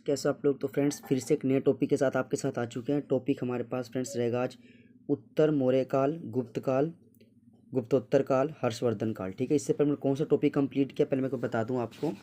कैसे आप लोग। तो फ्रेंड्स फिर से एक नए टॉपिक के साथ आपके साथ आ चुके हैं। टॉपिक हमारे पास फ्रेंड्स रहेगा आज उत्तर मौर्य काल, गुप्त काल, गुप्तोत्तर काल, हर्षवर्धन काल। ठीक है, इससे पहले मैं कौन सा टॉपिक कंप्लीट किया पहले मैं को बता दूं आपको।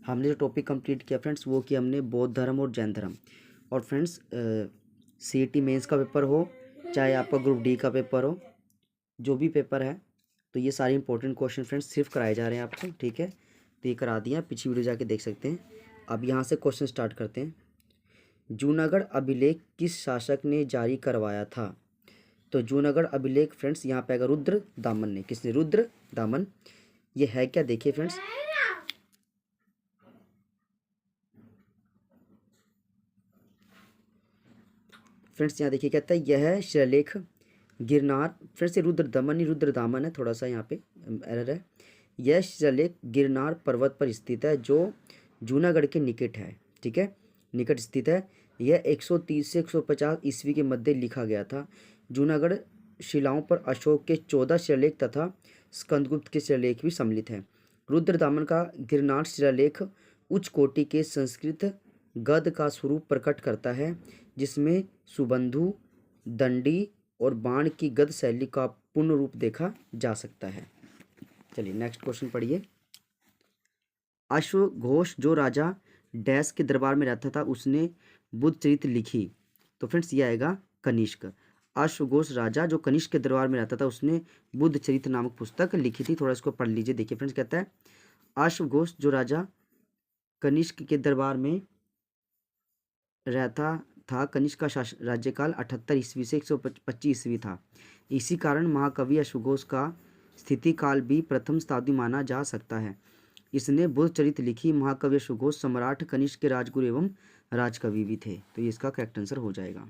हमने जो टॉपिक कंप्लीट किया फ्रेंड्स वो किया हमने बौद्ध धर्म और जैन धर्म। और फ्रेंड्स CET मेंस का पेपर हो चाहे आपका ग्रुप डी का पेपर हो, जो भी पेपर है, तो ये सारे इंपॉर्टेंट क्वेश्चन फ्रेंड्स सिर्फ कराए जा रहे हैं आपको। ठीक है, तो ये करा दिया, पिछली वीडियो जाके देख सकते हैं। अब यहाँ से क्वेश्चन स्टार्ट करते हैं। जूनागढ़ अभिलेख किस शासक ने जारी करवाया था? तो जूनागढ़ अभिलेख फ्रेंड्स यहाँ पे आएगा रुद्र दामन ने। किसने? रुद्र दामन। ये है क्या, देखिए फ्रेंड्स। फ्रेंड्स यहाँ देखिए, कहता है यह शिलालेख गिरनार, फिर से रुद्र दमन नहीं रुद्र दामन है, थोड़ा सा यहाँ पे एरर है। यह शिलालेख गिरनार पर्वत पर स्थित है जो जूनागढ़ के निकट है। ठीक है, निकट स्थित है। यह 130 से 150 ईस्वी के मध्य लिखा गया था। जूनागढ़ शिलाओं पर अशोक के 14 शिलालेख तथा स्कंदगुप्त के शिलालेख भी सम्मिलित हैं। रुद्र दामन का गिरनार शिलालेख उच्च कोटि के संस्कृत गद्य का स्वरूप प्रकट करता है, जिसमें सुबंधु, दंडी और बाण की गद्य शैली का पूर्ण रूप देखा जा सकता है। चलिए नेक्स्ट क्वेश्चन पढ़िए। अश्वघोष जो राजा डैश के दरबार में रहता था उसने बुद्ध चरित्र लिखी। तो फ्रेंड्स ये आएगा कनिष्क। अश्वघोष राजा जो कनिष्क के दरबार में रहता था उसने बुद्ध चरित्र नामक पुस्तक लिखी थी। थोड़ा इसको पढ़ लीजिए। देखिए फ्रेंड्स, कहता है अश्वघोष जो राजा कनिष्क के दरबार में रहता था, कनिष्क का राज्यकाल 78 ईस्वी से 125 ईस्वी था। इसी कारण महाकवि अश्वघोष का स्थिति काल भी प्रथम शताब्दी माना जा सकता है। इसने बुद्ध चरित्र लिखी। महाकवि अश्वघोष सम्राट कनिष्क के राजगुरु एवं राजकवि भी थे। तो ये इसका करेक्ट आंसर हो जाएगा।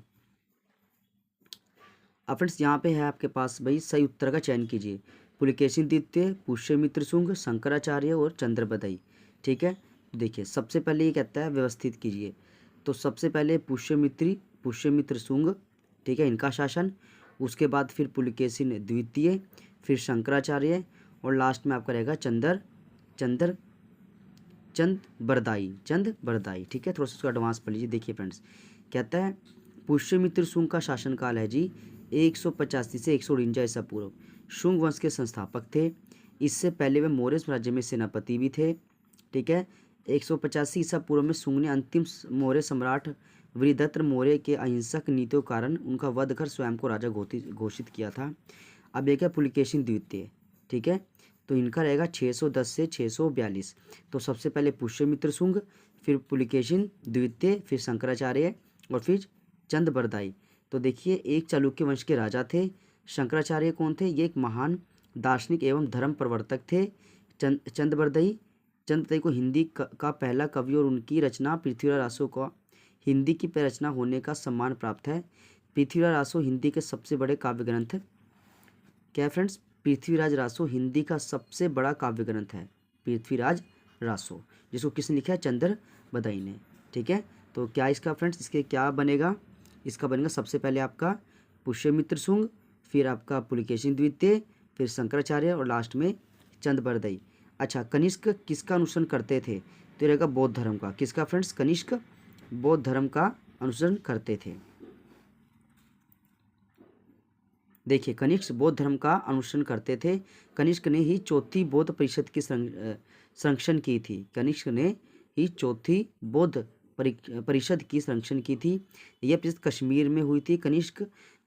अब फ्रेंड्स यहाँ पे है आपके पास भाई, सही उत्तर का चयन कीजिए। पुलकेशिन द्वितीय, पुष्यमित्र शुंग, शंकराचार्य और चंद्रबदई। ठीक है, देखिए सबसे पहले ये कहता है व्यवस्थित कीजिए। तो सबसे पहले पुष्यमित्र शुंग, ठीक है, इनका शासन। उसके बाद फिर पुलकेशिन द्वितीय, फिर शंकराचार्य और लास्ट में आपका रहेगा चंद बरदाई। ठीक है, थोड़ा सा उसका एडवांस पढ़ लीजिए। देखिए फ्रेंड्स, कहता है पुष्यमित्र शुंग का शासनकाल है जी 185 से 149 ईसा पूर्व। शुंग वंश के संस्थापक थे। इससे पहले वे मौर्य साम्राज्य में सेनापति भी थे। ठीक है, 185 ईसा पूर्व में शुंग ने अंतिम मौर्य सम्राट वीरभद्र मौर्य के अहिंसक नीतियों के कारण उनका वध कर स्वयं को राजा घोषित किया था। अब एक है पुलकेशिन द्वितीय। ठीक है, तो इनका रहेगा 610 से 642। तो सबसे पहले पुष्यमित्र शुंग, फिर पुलकेशिन द्वितीय, फिर शंकराचार्य और फिर चंद्रबरदाई। तो देखिए एक चालुक्य वंश के राजा थे। शंकराचार्य कौन थे? ये एक महान दार्शनिक एवं धर्म प्रवर्तक थे। चंद्रबरदाई को हिंदी का पहला कवि और उनकी रचना पृथ्वीराज रासो को हिंदी की रचना होने का सम्मान प्राप्त है। पृथ्वीराज रासो हिंदी के सबसे बड़े काव्य ग्रंथ क्या है फ्रेंड्स? पृथ्वीराज रासो हिंदी का सबसे बड़ा काव्य ग्रंथ है। पृथ्वीराज रासो, जिसको किसने लिखा है? चंद्रबदई ने। ठीक है, तो क्या इसका फ्रेंड्स, इसके क्या बनेगा? इसका बनेगा सबसे पहले आपका पुष्यमित्र शुंग, फिर आपका पुलकेशिन द्वितीय, फिर शंकराचार्य और लास्ट में चंद्रबरदाई। अच्छा, कनिष्क किसका अनुसरण करते थे? तो रहेगा बौद्ध धर्म का। किसका फ्रेंड्स? कनिष्क बौद्ध धर्म का अनुसरण करते थे। देखिए कनिष्क बौद्ध धर्म का अनुसरण करते थे। कनिष्क ने ही चौथी बौद्ध परिषद की संरक्षण की थी। कनिष्क ने ही चौथी बौद्ध परिषद की संरक्षण की थी। यह परिषद कश्मीर में हुई थी। कनिष्क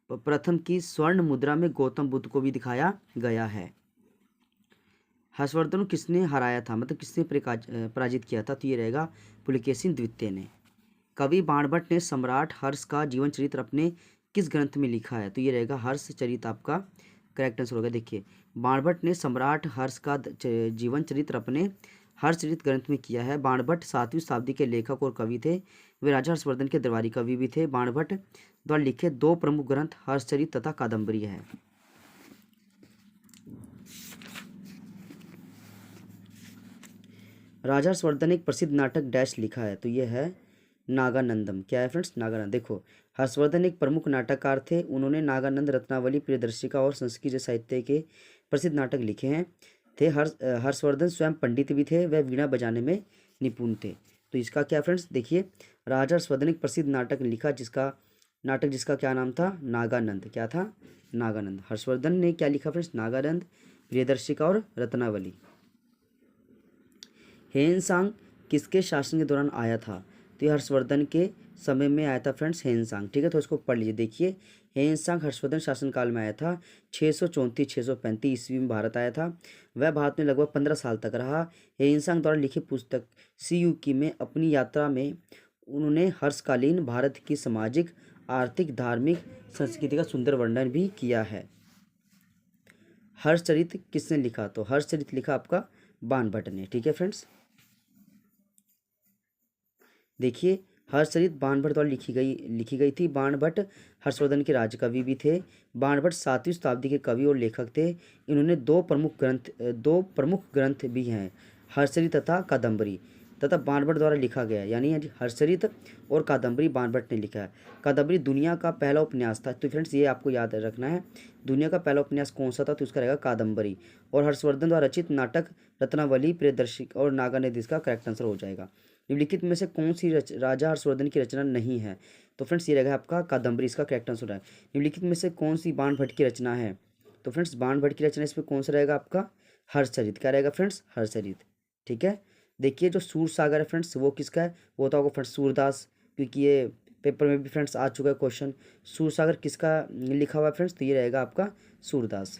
प्रथम की स्वर्ण मुद्रा में गौतम बुद्ध को भी दिखाया गया है। हर्षवर्धन को किसने हराया था, मतलब किसने पराजित किया था? तो ये रहेगा पुलकेशिन द्वितीय ने। कवि बाणभट्ट ने सम्राट हर्ष का जीवन चरित्र अपने किस ग्रंथ में लिखा है? तो ये रहेगा हर्ष चरित आपका करेक्ट आंसर होगा। देखिए बाणभट्ट ने सम्राट हर्ष का जीवन चरित्र अपने हर्षचरित ग्रंथ में किया है। बाणभट्ट 7वीं शताब्दी के लेखक और कवि थे। वे राजा हर्षवर्धन के दरबारी कवि भी थे। बाणभट्ट द्वारा लिखे 2 प्रमुख ग्रंथ हर्षचरित तथा कादम्बरी है। राजा हर्षवर्धन ने एक प्रसिद्ध नाटक डैश लिखा है। तो यह है नागानंदम। क्या है फ्रेंड्स? नागानंद। देखो हर्षवर्धन एक प्रमुख नाटककार थे। उन्होंने नागानंद, रत्नावली, प्रियदर्शिका और संस्कृत साहित्य के प्रसिद्ध नाटक लिखे हैं। हर्षवर्धन स्वयं पंडित भी थे। वह वीणा बजाने में निपुण थे। तो इसका क्या फ्रेंड्स देखिए, राजा हर्षवर्धन ने एक प्रसिद्ध नाटक लिखा जिसका क्या नाम था, नागानंद। क्या था, नागानंद। हर्षवर्धन ने क्या लिखा फ्रेंड्स, नागानंद, प्रियदर्शिका और रत्नावली। हेनसांग किसके शासन के दौरान आया था, तो ये हर्षवर्धन के समय में आया था फ्रेंड्स, हेनसांग। ठीक है, तो इसको पढ़ लीजिए। देखिए, हेनसांग हर्षवर्धन शासनकाल में आया था, 634-635 ईस्वी में भारत आया था। वह भारत में लगभग 15 साल तक रहा। हेनसांग द्वारा लिखी पुस्तक सीयूकी में अपनी यात्रा में उन्होंने हर्षकालीन भारत की सामाजिक, आर्थिक, धार्मिक संस्कृति का सुंदर वर्णन भी किया है। हर्षचरित किसने लिखा, तो हर्षचरित लिखा आपका बाणभट्ट ने। ठीक है फ्रेंड्स, देखिए, हर्षचरित बाणभट्ट द्वारा लिखी गई थी। बाणभट्ट हर्षवर्धन के राजकवि भी थे। बाणभट्ट 7वीं शताब्दी के कवि और लेखक थे। इन्होंने दो प्रमुख ग्रंथ भी हैं, हर्षचरित तथा कादम्बरी, तथा बाणभट्ट द्वारा लिखा गया, यानी हर्षचरित और कादम्बरी बाणभट्ट ने लिखा है। कादम्बरी दुनिया का पहला उपन्यास था। तो फ्रेंड्स ये आपको याद रखना है, दुनिया का पहला उपन्यास कौन सा था, तो उसका रहेगा कादम्बरी। और हर्षवर्धन द्वारा रचित नाटक रत्नावली, प्रियदर्शिका और नागानंद इसका करेक्ट आंसर हो जाएगा। निम्नलिखित में से कौन सी राजा हर्षवर्धन की रचना नहीं है, तो फ्रेंड्स ये रहेगा आपका कादम्बरी, इसका करेक्ट आंसर है। निम्नलिखित में से कौन सी बाणभट्ट की रचना है, तो फ्रेंड्स बाणभट्ट की रचना इसमें कौन सा रहेगा आपका, हर्षचरित। क्या रहेगा फ्रेंड्स, हर्षचरित। ठीक है, देखिए जो सूर सागर है फ्रेंड्स वो किसका है, वो तो आपको फ्रेंड्स सूरदास, क्योंकि ये पेपर में भी फ्रेंड्स आ चुका है क्वेश्चन, सूर सागर किसका लिखा हुआ है फ्रेंड्स, तो ये रहेगा आपका सूरदास।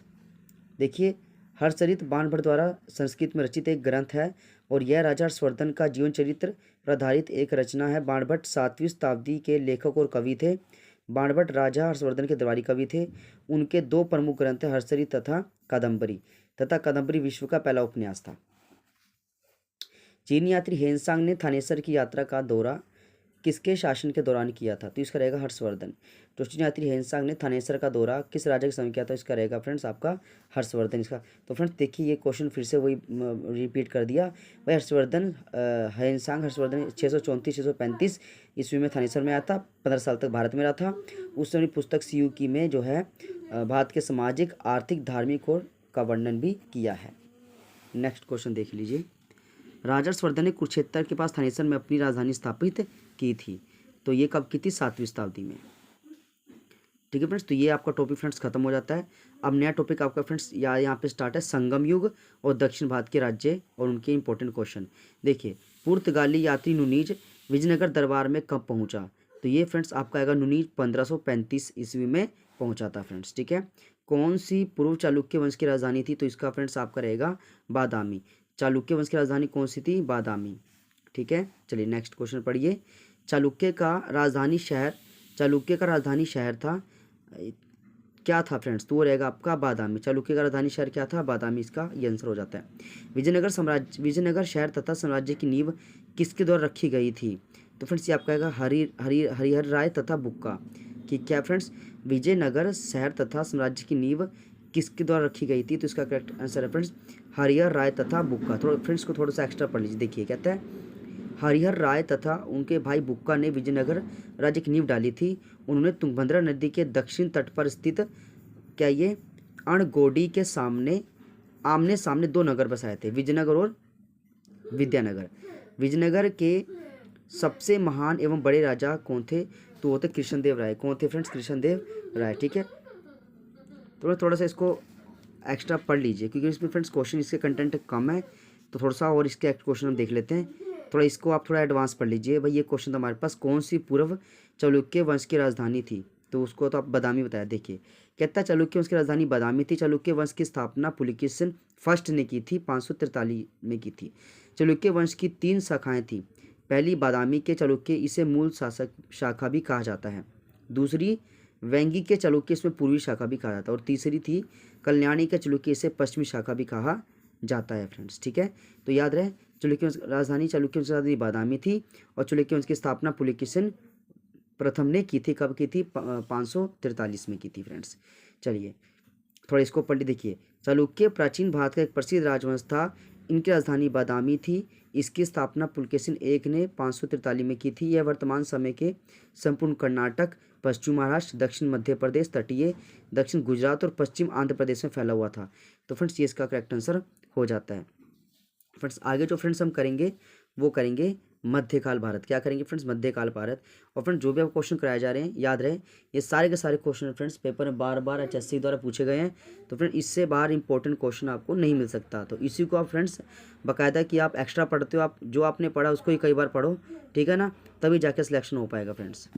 देखिए, हर्षचरित बाणभट्ट द्वारा संस्कृत में रचित एक ग्रंथ है और यह राजा हर्षवर्धन का जीवन चरित्र पर आधारित एक रचना है। बाणभट्ट 7वीं शताब्दी के लेखक और कवि थे। बाणभट्ट राजा हर्षवर्धन के दरबारी कवि थे। उनके दो प्रमुख ग्रंथ हैं, हर्षचरित तथा कादम्बरी, तथा कादम्बरी विश्व का पहला उपन्यास था। चीनी यात्री हेनसांग ने थानेसर की यात्रा का दौरा किसके शासन के दौरान किया था, तो इसका रहेगा हर्षवर्धन। तो चीनी यात्री हेनसांग ने थानेसर का दौरा किस राजा के समय किया था, इसका रहेगा फ्रेंड्स आपका हर्षवर्धन इसका। तो फ्रेंड्स देखिए ये क्वेश्चन फिर से वही रिपीट कर दिया भाई, हेनसांग हर्षवर्धन 634-635 ईस्वी में थानेसर में आया था, 15 साल तक भारत में रहा था। उस समय पुस्तक सीयूकी में जो है भारत के सामाजिक, आर्थिक, धार्मिक और का वर्णन भी किया है। नेक्स्ट क्वेश्चन देख लीजिए, राजा हर्षवर्धन ने कुरुक्षेत्र के पास थानेसर में अपनी राजधानी स्थापित की थी, तो ये कब की थी, 7वीं शताब्दी में। ठीक है फ्रेंड्स, तो ये आपका टॉपिक फ्रेंड्स खत्म हो जाता है। अब नया टॉपिक आपका फ्रेंड्स यहाँ पे स्टार्ट है, संगम युग और दक्षिण भारत के राज्य और उनके इंपॉर्टेंट क्वेश्चन। देखिए, पुर्तगाली यात्री नुनीज विजयनगर दरबार में कब पहुंचा, तो ये फ्रेंड्स आपका आएगा नुनीज 1535 ईस्वी में पहुंचा था फ्रेंड्स। ठीक है, कौन सी पूर्व चालुक्य वंश की राजधानी थी, तो इसका फ्रेंड्स आपका रहेगा बादामी। चालुक्य वंश की राजधानी कौन सी थी, बादामी। ठीक है, चलिए नेक्स्ट क्वेश्चन पढ़िए। चालुक्य का राजधानी शहर था क्या था फ्रेंड्स, तो वो रहेगा आपका बादामी। चालुक्य का राजधानी शहर क्या था, बादामी, इसका ये आंसर हो जाता है। विजयनगर शहर तथा साम्राज्य की नींव किसके द्वारा रखी गई थी, तो फ्रेंड्स ये आपका आएगा हरिहर राय तथा बुक्का कि क्या फ्रेंड्स, विजयनगर शहर तथा साम्राज्य की नींव किसके द्वारा रखी गई थी, तो इसका करेक्ट आंसर है फ्रेंड्स हरिहर राय तथा बुक्का। थोड़ा फ्रेंड्स को थोड़ा सा एक्स्ट्रा पढ़ लीजिए। देखिए कहता है, हरिहर राय तथा उनके भाई बुक्का ने विजयनगर राज्य की नींव डाली थी। उन्होंने तुंगभद्रा नदी के दक्षिण तट पर स्थित क्या ये अणगोडी के आमने सामने दो नगर बसाए थे, विजयनगर और विद्यानगर। विजयनगर के सबसे महान एवं बड़े राजा कौन थे, तो वो थे कृष्णदेव राय। कौन थे फ्रेंड्स, कृष्णदेव राय। ठीक है, तो थोड़ा सा इसको एक्स्ट्रा पढ़ लीजिए क्योंकि इसमें फ्रेंड्स क्वेश्चन इसके कंटेंट कम है, तो थोड़ा सा और इसके क्वेश्चन हम देख लेते हैं। थोड़ा इसको आप थोड़ा एडवांस पढ़ लीजिए भाई। ये क्वेश्चन तो हमारे पास, कौन सी पूर्व चालुक्य वंश की राजधानी थी, तो उसको तो आप बादामी बताया। देखिए कहता है, चालुक्य वंश की राजधानी बादामी थी। चालुक्य वंश की स्थापना पुलकेशिन फर्स्ट ने की थी, 543 में की थी। चालुक्य वंश की 3 शाखाएं थी। पहली बादामी के चालुक्य, इसे मूल शाखा भी कहा जाता है। दूसरी वेंगी के चालुक्य, इसमें पूर्वी शाखा भी कहा जाता है। और तीसरी थी कल्याणी के चालुक्य, इसे पश्चिमी शाखा भी कहा जाता है फ्रेंड्स। ठीक है, तो याद रहे चालुक्य राजधानी बादामी थी और चालुक्य वंश की स्थापना पुलकेशिन प्रथम ने की थी। कब की थी, 543 में की थी फ्रेंड्स। चलिए थोड़ा इसको पढ़ देखिए, चालुक्य प्राचीन भारत का एक प्रसिद्ध राजवंश था। इनकी राजधानी बादामी थी। इसकी स्थापना पुलकेशिन एक ने 543 में की थी। यह वर्तमान समय के संपूर्ण कर्नाटक, पश्चिम महाराष्ट्र, दक्षिण मध्य प्रदेश, तटीय दक्षिण गुजरात और पश्चिम आंध्र प्रदेश में फैला हुआ था। तो फ्रेंड्स ये इसका करेक्ट आंसर हो जाता है। फ्रेंड्स आगे जो फ्रेंड्स हम करेंगे वो करेंगे मध्यकाल भारत। क्या करेंगे फ्रेंड्स? मध्यकाल भारत। और फ्रेंड्स जो भी आपको क्वेश्चन कराए जा रहे हैं याद रहे, ये सारे के सारे क्वेश्चन फ्रेंड्स पेपर में बार बार HSC द्वारा पूछे गए हैं। तो फ्रेंड इससे बाहर इंपॉर्टेंट क्वेश्चन आपको नहीं मिल सकता। तो इसी को आप फ्रेंड्स बाकायदा कि आप एक्स्ट्रा पढ़ते हो, आप जो आपने पढ़ा उसको ही कई बार पढ़ो, ठीक है ना, तभी जाके सिलेक्शन हो पाएगा फ्रेंड्स।